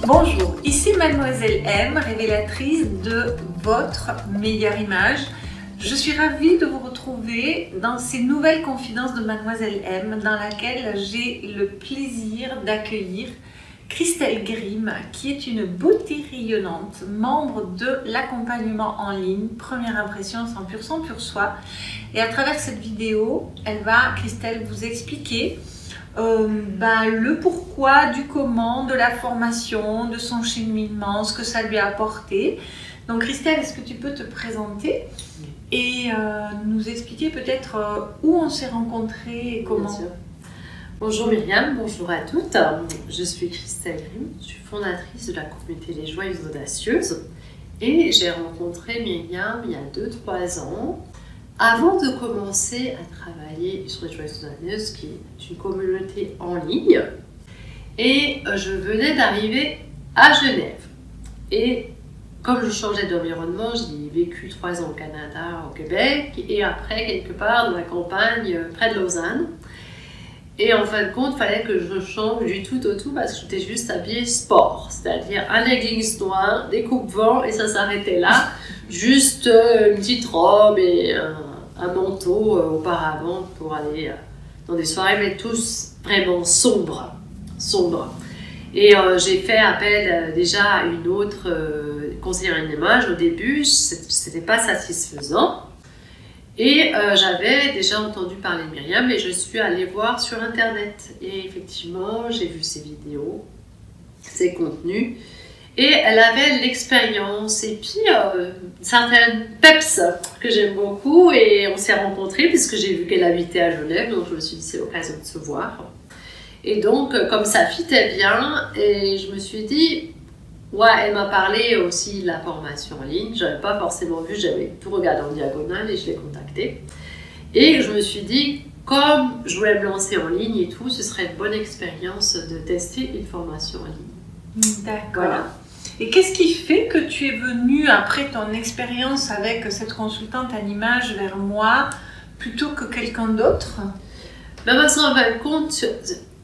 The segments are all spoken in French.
Bonjour, ici Mademoiselle M, révélatrice de votre meilleure image. Je suis ravie de vous retrouver dans ces nouvelles confidences de Mademoiselle M, dans laquelle j'ai le plaisir d'accueillir Christelle Grimm, qui est une beauté rayonnante, membre de l'accompagnement en ligne, Première Impression 100% Pur Soi. Et à travers cette vidéo, Christelle, vous expliquer le pourquoi, du comment, de la formation, de son cheminement, ce que ça lui a apporté. Donc Christelle, est-ce que tu peux te présenter et nous expliquer peut-être où on s'est rencontrés et comment? Bien sûr. Bonjour Myriam, bonjour à toutes. Je suis Christelle Grimm, je suis fondatrice de la communauté Les Joyeuses Audacieuses et j'ai rencontré Myriam il y a 2-3 ans avant de commencer à travailler sur Les Joyeuses Audacieuses, qui est une communauté en ligne. Et je venais d'arriver à Genève. Et comme je changeais d'environnement, j'ai vécu 3 ans au Canada, au Québec, et après quelque part dans la campagne près de Lausanne. Et en fin de compte, il fallait que je change du tout au tout parce que j'étais juste habillée sport, c'est-à-dire un leggings noir, des coupes-vents et ça s'arrêtait là. Juste une petite robe et un manteau auparavant pour aller dans des soirées, mais tous vraiment sombres. Et j'ai fait appel déjà à une autre conseillère d'image au début, c'était pas satisfaisant. Et j'avais déjà entendu parler de Myriam et je suis allée voir sur internet. Et effectivement, j'ai vu ses vidéos, ses contenus. Et elle avait l'expérience et puis certaines peps que j'aime beaucoup. Et on s'est rencontrés puisque j'ai vu qu'elle habitait à Genève. Donc je me suis dit c'est l'occasion de se voir. Et donc comme ça fitait bien, et je me suis dit... Ouais, elle m'a parlé aussi de la formation en ligne. Je n'avais pas forcément vu, j'avais tout regardé en diagonale et je l'ai contactée. Et je me suis dit, comme je voulais me lancer en ligne et tout, ce serait une bonne expérience de tester une formation en ligne. D'accord. Voilà. Et qu'est-ce qui fait que tu es venue, après ton expérience avec cette consultante en image, vers moi, plutôt que quelqu'un d'autre? Ben, parce qu'en fin de compte,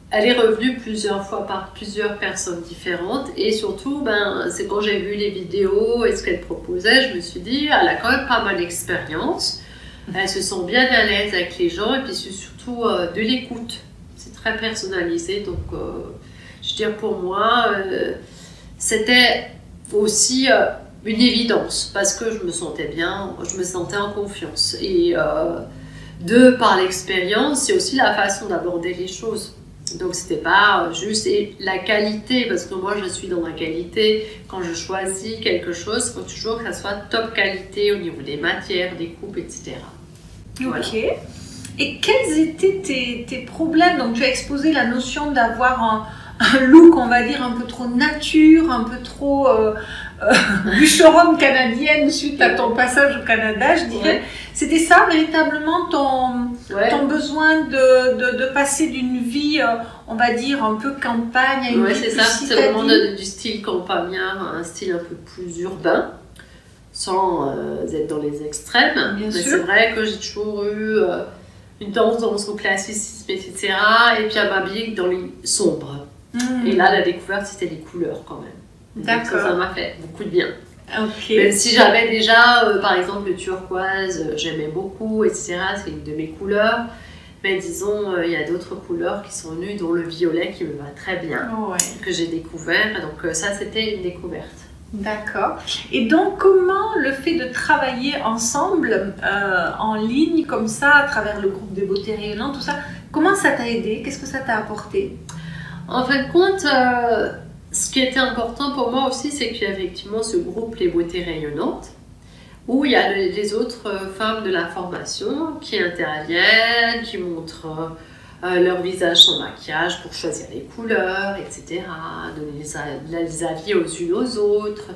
elle est revenue plusieurs fois par plusieurs personnes différentes et surtout, c'est quand j'ai vu les vidéos et ce qu'elle proposait, je me suis dit, elle a quand même pas mal d'expérience, elle se sent bien à l'aise avec les gens et puis c'est surtout de l'écoute, c'est très personnalisé, donc je veux dire pour moi, c'était aussi une évidence parce que je me sentais bien, je me sentais en confiance et par l'expérience, c'est aussi la façon d'aborder les choses. Donc c'était pas juste et la qualité, parce que moi je suis dans la qualité, quand je choisis quelque chose, il faut toujours que ça soit top qualité au niveau des matières, des coupes, etc. Voilà. Ok. Et quels étaient tes problèmes? Donc tu as exposé la notion d'avoir un look, on va dire, un peu trop nature, un peu trop bûcheronne canadienne suite à ton passage au Canada, je dirais. Ouais. C'était ça véritablement ton besoin de passer d'une vie, on va dire, un peu campagne à une vie c'est plus ça, citadine. C'est vraiment du style campagnard, un style un peu plus urbain, sans être dans les extrêmes. Bien sûr. C'est vrai que j'ai toujours eu une tendance au classicisme, etc. Et puis à m'habiller dans les sombres. Et là, la découverte, c'était les couleurs quand même. D'accord. Ça m'a fait beaucoup de bien. Okay. Même si j'avais déjà, par exemple, le turquoise, j'aimais beaucoup, etc. C'est une de mes couleurs. Mais disons, il y a d'autres couleurs qui sont venues, dont le violet qui me va très bien, que j'ai découvert. Donc ça, c'était une découverte. D'accord. Et donc, comment le fait de travailler ensemble, en ligne, comme ça, à travers le groupe de beauté rayonnante, tout ça, comment ça t'a aidé? Qu'est-ce que ça t'a apporté? En fin de compte, ce qui était important pour moi aussi, c'est qu'il y a effectivement ce groupe Les Beautés Rayonnantes, où il y a les autres femmes de la formation qui interviennent, qui montrent leur visage sans maquillage pour choisir les couleurs, etc., donner les avis aux unes aux autres.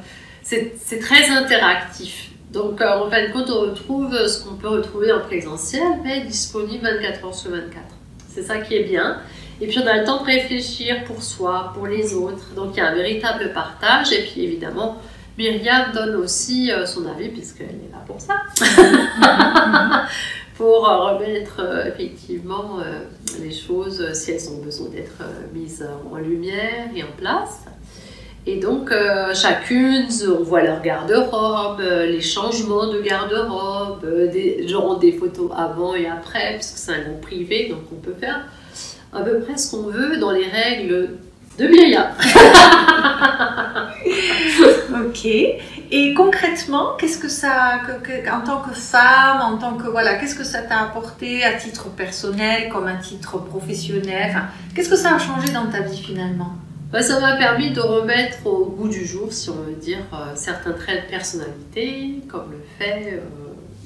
C'est très interactif. Donc, en fin de compte, on retrouve ce qu'on peut retrouver en présentiel, mais disponible 24 heures sur 24. C'est ça qui est bien. Et puis on a le temps de réfléchir pour soi, pour les autres. Donc il y a un véritable partage. Et puis évidemment, Myriam donne aussi son avis, puisqu'elle est là pour ça. Pour remettre effectivement les choses, si elles ont besoin d'être mises en lumière et en place. Et donc, chacune, on voit leur garde-robe, les changements de garde-robe, genre des photos avant et après, parce que c'est un groupe privé, donc on peut faire à peu près ce qu'on veut dans les règles de Myriam. Ok. Et concrètement, qu'est-ce que ça, en tant que femme, en tant que voilà, qu'est-ce que ça t'a apporté à titre personnel comme à titre professionnel? Enfin, qu'est-ce que ça a changé dans ta vie finalement? Bah, ça m'a permis de remettre au goût du jour, si on veut dire, certains traits de personnalité, comme le fait,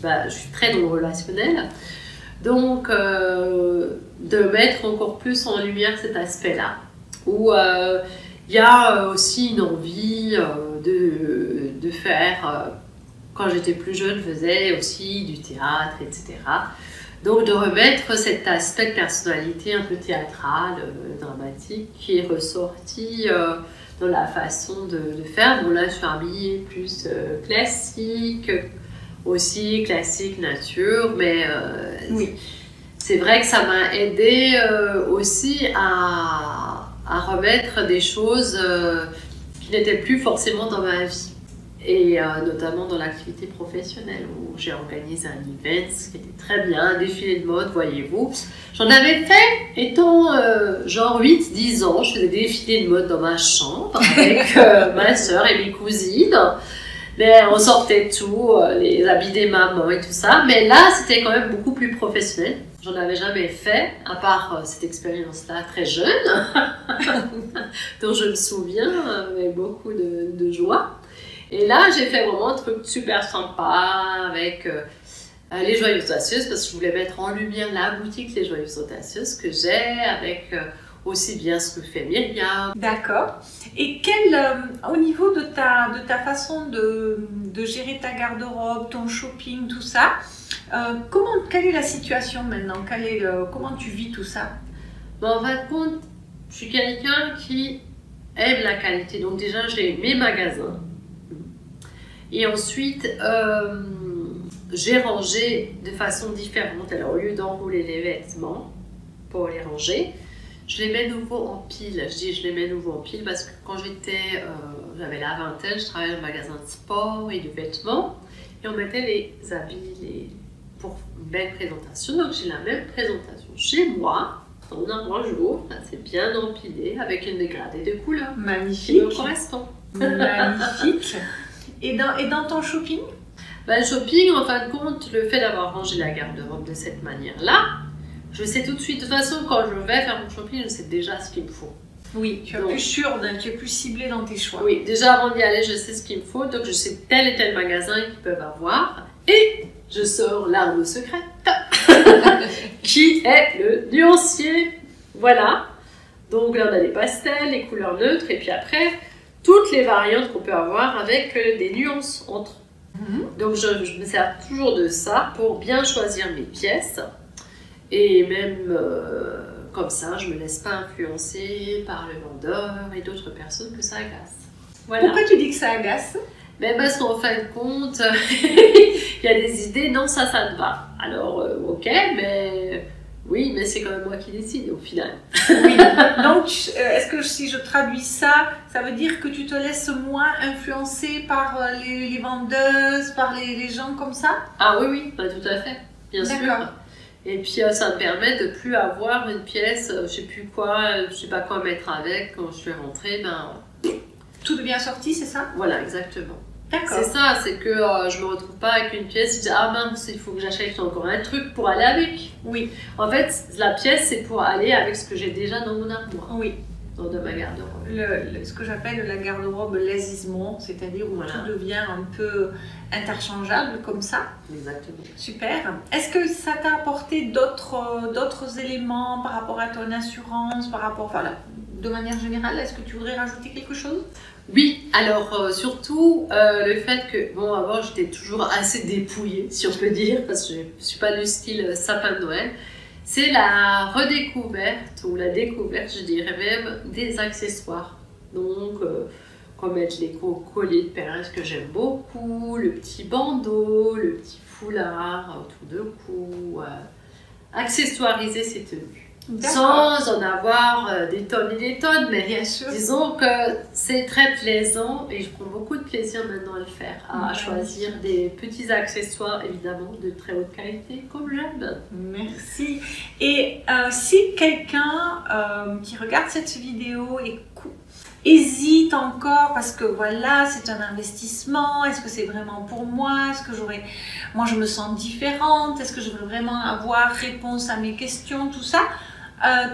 je suis très dans le relationnel, donc de mettre encore plus en lumière cet aspect-là, où il y a aussi une envie de faire, quand j'étais plus jeune, je faisais aussi du théâtre, etc. Donc de remettre cet aspect de personnalité un peu théâtrale, dramatique, qui est ressorti dans la façon de faire. Bon là je suis habillée plus classique, aussi classique nature, mais Oui. c'est vrai que ça m'a aidé aussi à remettre des choses qui n'étaient plus forcément dans ma vie. Et notamment dans l'activité professionnelle où j'ai organisé un event qui était très bien, un défilé de mode, voyez-vous. J'en avais fait étant genre 8-10 ans, je faisais des défilés de mode dans ma chambre avec ma soeur et mes cousines. Mais on sortait tout, les habits des mamans et tout ça. Mais là, c'était quand même beaucoup plus professionnel. J'en avais jamais fait, à part cette expérience-là très jeune, dont je me souviens avec beaucoup de joie. Et là, j'ai fait vraiment un truc super sympa avec les Joyeuses Audacieuses, parce que je voulais mettre en lumière la boutique Les Joyeuses Audacieuses que j'ai, avec aussi bien ce que fait Myriam. D'accord. Et au niveau de ta façon de gérer ta garde-robe, ton shopping, tout ça, quelle est la situation maintenant? Comment tu vis tout ça? En fin de compte, je suis quelqu'un qui aime la qualité. Donc déjà, j'ai mes magasins. Et ensuite, j'ai rangé de façon différente. Alors, au lieu d'enrouler les vêtements pour les ranger, je les mets nouveau en pile. Je dis je les mets nouveau en pile parce que quand j'avais la vingtaine, je travaillais dans un magasin de sport et de vêtements. Et on mettait les habits pour une belle présentation. Donc, j'ai la même présentation chez moi, en un jour. C'est bien empilé avec une dégradée de couleurs. Magnifique. Qui me correspond. Magnifique. Et dans ton shopping? Le shopping, en fin de compte, le fait d'avoir rangé la garde-robe de cette manière-là, je sais tout de suite, de toute façon, quand je vais faire mon shopping, je sais déjà ce qu'il me faut. Oui, tu es plus sûre, tu es plus ciblée dans tes choix. Oui, déjà avant d'y aller, je sais ce qu'il me faut, donc je sais tel et tel magasin qu'ils peuvent avoir, et je sors l'arme secrète, qui est le nuancier. Voilà, donc là on a les pastels, les couleurs neutres, et puis après, toutes les variantes qu'on peut avoir avec des nuances entre. Donc je me sers toujours de ça pour bien choisir mes pièces. Et même comme ça, je ne me laisse pas influencer par le vendeur et d'autres personnes que ça agace. Voilà. Pourquoi tu dis que ça agace? Parce qu'en fin de compte, il y a des idées, non, ça te va. Alors, ok, mais oui, mais c'est quand même moi qui décide au final. Oui. Donc, est-ce que si je traduis ça, ça veut dire que tu te laisses moins influencer par les vendeuses, par les gens comme ça? Ah oui, tout à fait, bien sûr. Et puis ça me permet de plus avoir une pièce, je sais plus quoi, je sais pas quoi mettre avec. Quand je suis rentrée, tout devient sorti, c'est ça? Voilà, exactement. D'accord. C'est ça, c'est que je me retrouve pas avec une pièce, je dis ah mince, il faut que j'achète encore un truc pour aller avec. Oui. En fait, la pièce c'est pour aller avec ce que j'ai déjà dans mon armoire. Oui. Dans ma garde-robe. Ce que j'appelle la garde-robe lésisement, c'est-à-dire où tout devient un peu interchangeable comme ça. Exactement. Super. Est-ce que ça t'a apporté d'autres éléments par rapport à ton assurance, de manière générale? Est-ce que tu voudrais rajouter quelque chose? Oui, alors surtout le fait que, avant j'étais toujours assez dépouillée, si on peut dire, parce que je ne suis pas du style sapin de Noël. C'est la redécouverte, ou la découverte, je dirais même, des accessoires. Donc, comme être les colliers de perles que j'aime beaucoup, le petit bandeau, le petit foulard autour de cou, accessoiriser ses tenues. sans en avoir des tonnes et des tonnes, mais bien sûr. Disons que c'est très plaisant et je prends beaucoup de plaisir maintenant à le faire, à choisir des petits accessoires évidemment de très haute qualité comme j'aime. Merci. Et si quelqu'un qui regarde cette vidéo et hésite encore parce que voilà, c'est un investissement, est-ce que c'est vraiment pour moi, est-ce que moi je me sens différente, est-ce que je veux vraiment avoir réponse à mes questions, tout ça,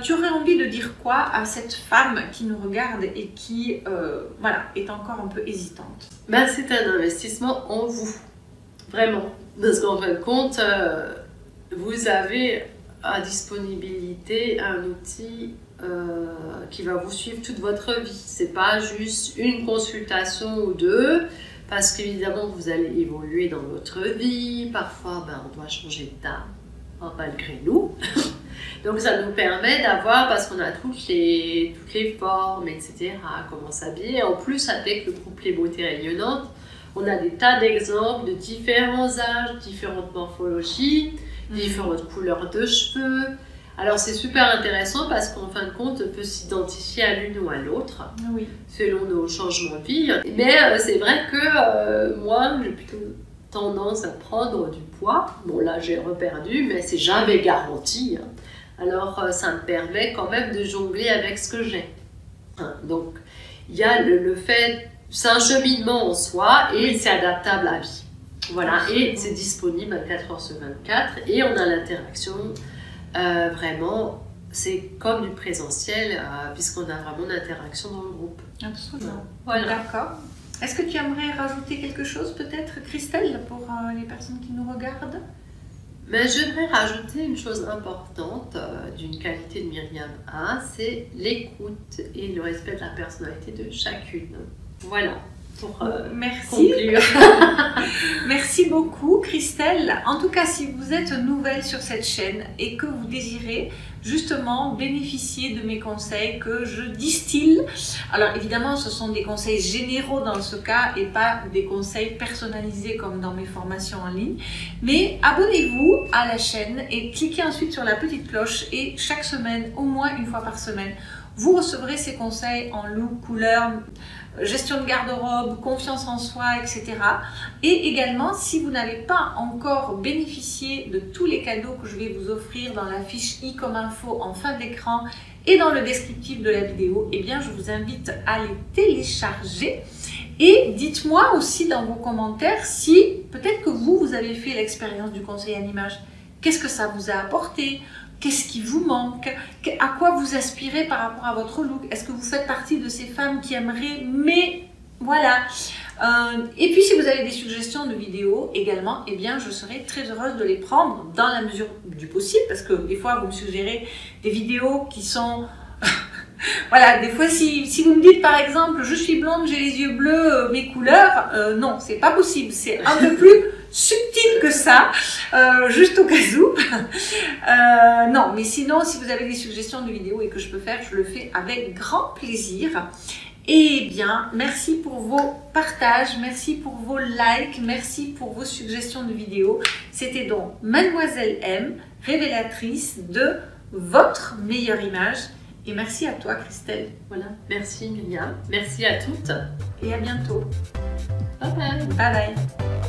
tu aurais envie de dire quoi à cette femme qui nous regarde et qui voilà, est encore un peu hésitante? Ben, c'est un investissement en vous, vraiment, parce qu'en fin de compte, vous avez à disponibilité un outil qui va vous suivre toute votre vie. C'est pas juste une consultation ou deux, parce qu'évidemment vous allez évoluer dans votre vie. Parfois, ben, on doit changer de dame, malgré nous. Donc ça nous permet d'avoir, parce qu'on a toutes les formes, etc., comment s'habiller. En plus, avec le groupe Les Beautés Rayonnantes, on a des tas d'exemples de différents âges, différentes morphologies, différentes couleurs de cheveux. Alors c'est super intéressant parce qu'en fin de compte, on peut s'identifier à l'une ou à l'autre, oui, selon nos changements de vie. Mais c'est vrai que moi, j'ai plutôt tendance à prendre du poids. Bon là, j'ai reperdu, mais c'est jamais garanti. Alors ça me permet quand même de jongler avec ce que j'ai. Donc il y a le fait, c'est un cheminement en soi et c'est adaptable à vie. Voilà, et c'est disponible à 4h/24 et on a l'interaction. Vraiment, c'est comme du présentiel, puisqu'on a vraiment une interaction dans le groupe. Absolument. Voilà. D'accord. Est-ce que tu aimerais rajouter quelque chose peut-être, Christelle, pour les personnes qui nous regardent? Mais j'aimerais rajouter une chose importante d'une qualité de Myriam A, c'est l'écoute et le respect de la personnalité de chacune. Voilà. Pour merci. Conclure. Merci beaucoup Christelle. En tout cas, si vous êtes nouvelle sur cette chaîne et que vous désirez justement bénéficier de mes conseils que je distille, alors évidemment ce sont des conseils généraux dans ce cas et pas des conseils personnalisés comme dans mes formations en ligne, mais abonnez-vous à la chaîne et cliquez ensuite sur la petite cloche et chaque semaine, au moins une fois par semaine, vous recevrez ces conseils en look, couleur, gestion de garde-robe, confiance en soi, etc. Et également, si vous n'avez pas encore bénéficié de tous les cadeaux que je vais vous offrir dans la fiche i comme info en fin d'écran et dans le descriptif de la vidéo, eh bien, je vous invite à les télécharger. Et dites-moi aussi dans vos commentaires si peut-être que vous avez fait l'expérience du conseil en image. Qu'est-ce que ça vous a apporté? Qu'est-ce qui vous manque? À quoi vous aspirez par rapport à votre look? Est-ce que vous faites partie de ces femmes qui aimeraient, mais voilà. Et puis si vous avez des suggestions de vidéos également, eh bien je serai très heureuse de les prendre dans la mesure du possible, parce que des fois vous me suggérez des vidéos qui sont... Voilà, des fois si vous me dites par exemple je suis blonde, j'ai les yeux bleus, mes couleurs, non, c'est pas possible, c'est un peu plus subtil que ça, juste au cas où. Non, mais sinon si vous avez des suggestions de vidéos et que je peux faire, je le fais avec grand plaisir. Et bien, merci pour vos partages, merci pour vos likes, merci pour vos suggestions de vidéos. C'était donc Mademoiselle M, révélatrice de votre meilleure image. Et merci à toi, Christelle. Voilà, merci Myriam, merci à toutes. Et à bientôt. Bye bye. Bye bye.